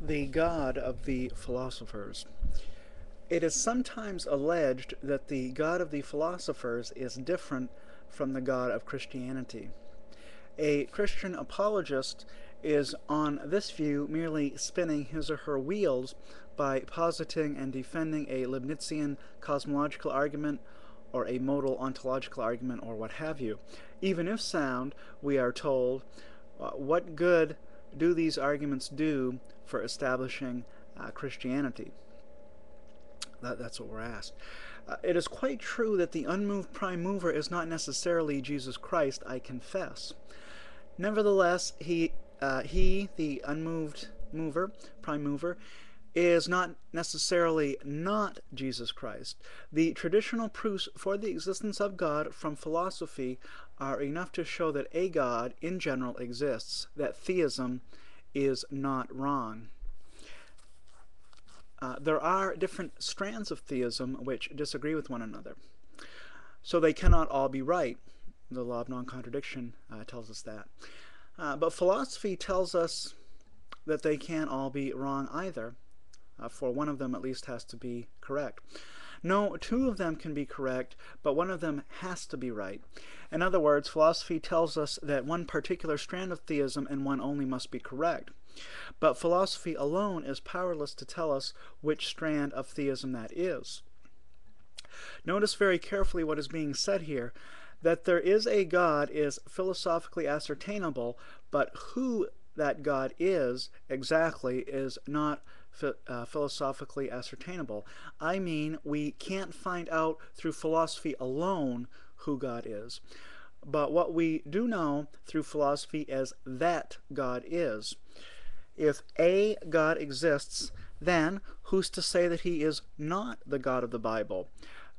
The God of the Philosophers. It is sometimes alleged that the God of the philosophers is different from the God of Christianity. A Christian apologist is on this view merely spinning his or her wheels by positing and defending a Leibnizian cosmological argument or a modal ontological argument or what have you. Even if sound, we are told, what good do these arguments do for establishing Christianity? That's what we're asked. It is quite true that the unmoved prime mover is not necessarily Jesus Christ, I confess. Nevertheless, he, the unmoved mover, prime mover, is not necessarily not Jesus Christ. The traditional proofs for the existence of God from philosophy are enough to show that a God in general exists, that theism is not wrong. There are different strands of theism which disagree with one another, so they cannot all be right. The law of non-contradiction tells us that. But philosophy tells us that they can't all be wrong either, for one of them at least has to be correct. No, two of them can be correct, but one of them has to be right. In other words, philosophy tells us that one particular strand of theism and one only must be correct. But philosophy alone is powerless to tell us which strand of theism that is. Notice very carefully what is being said here. That there is a God is philosophically ascertainable, but who that God is exactly is not philosophically ascertainable. I mean, we can't find out through philosophy alone who God is. But what we do know through philosophy is that God is. If a God exists, then who's to say that he is not the God of the Bible?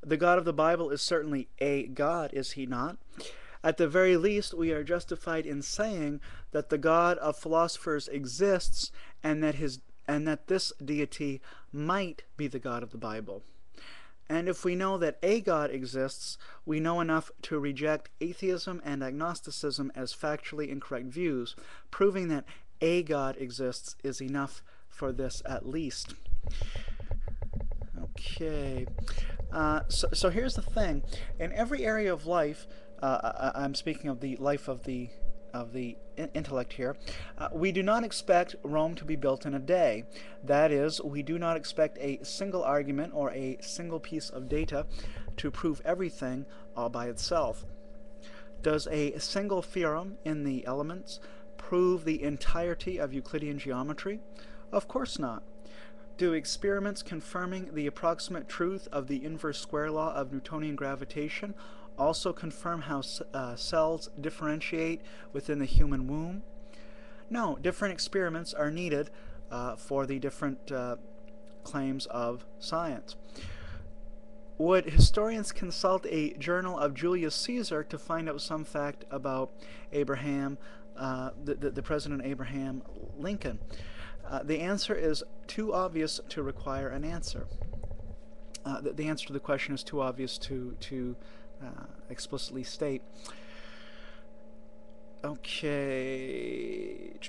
The God of the Bible is certainly a God, is he not? At the very least, we are justified in saying that the God of philosophers exists and that this deity might be the God of the Bible. And if we know that a God exists, we know enough to reject atheism and agnosticism as factually incorrect views, proving that a God exists is enough for this at least. Okay. So here's the thing. In every area of life, I'm speaking of the life of the intellect here, we do not expect Rome to be built in a day. That is, we do not expect a single argument or a single piece of data to prove everything all by itself. Does a single theorem in the elements prove the entirety of Euclidean geometry? Of course not. Do experiments confirming the approximate truth of the inverse square law of Newtonian gravitation also confirm how cells differentiate within the human womb? No, different experiments are needed for the different claims of science. Would historians consult a journal of Julius Caesar to find out some fact about Abraham, the President Abraham Lincoln? The answer is too obvious to require an answer. The answer to the question is too obvious to explicitly state. Okay.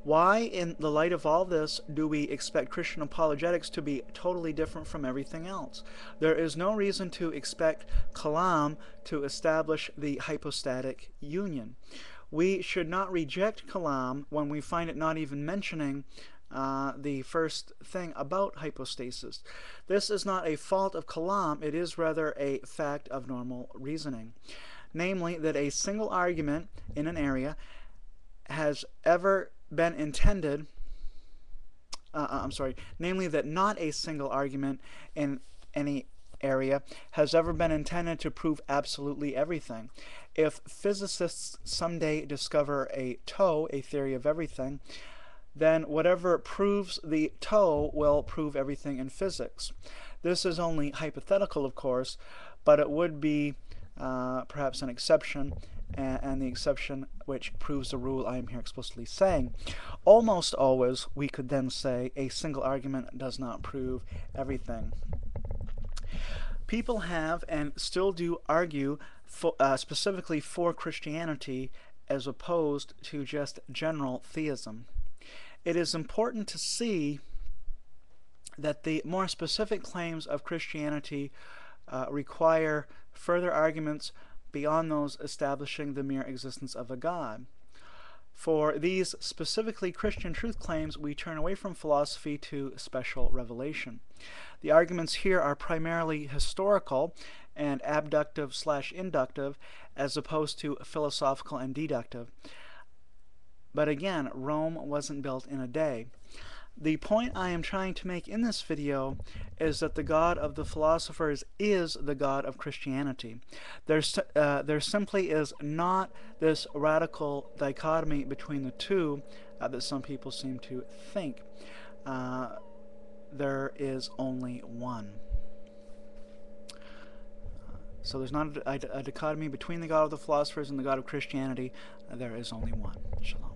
Why, in the light of all this, do we expect Christian apologetics to be totally different from everything else? There is no reason to expect Kalam to establish the hypostatic union. We should not reject Kalam when we find it not even mentioning the first thing about hypostasis. This is not a fault of Kalam, it is rather a fact of normal reasoning. Namely, that a single argument in an area has ever been intended, namely that not a single argument in any area has ever been intended to prove absolutely everything. If physicists someday discover a toe, a theory of everything, then whatever proves the toe will prove everything in physics. This is only hypothetical, of course, but it would be perhaps an exception, and the exception which proves the rule I am here explicitly saying. Almost always, we could then say, a single argument does not prove everything. People have and still do argue specifically for Christianity as opposed to just general theism. it is important to see that the more specific claims of Christianity require further arguments beyond those establishing the mere existence of a God. For these specifically Christian truth claims, we turn away from philosophy to special revelation. The arguments here are primarily historical and abductive/inductive, as opposed to philosophical and deductive. But again, Rome wasn't built in a day. The point I am trying to make in this video is that the God of the philosophers is the God of Christianity. There simply is not this radical dichotomy between the two that some people seem to think. There is only one. So there's not a dichotomy between the God of the philosophers and the God of Christianity. There is only one. Shalom.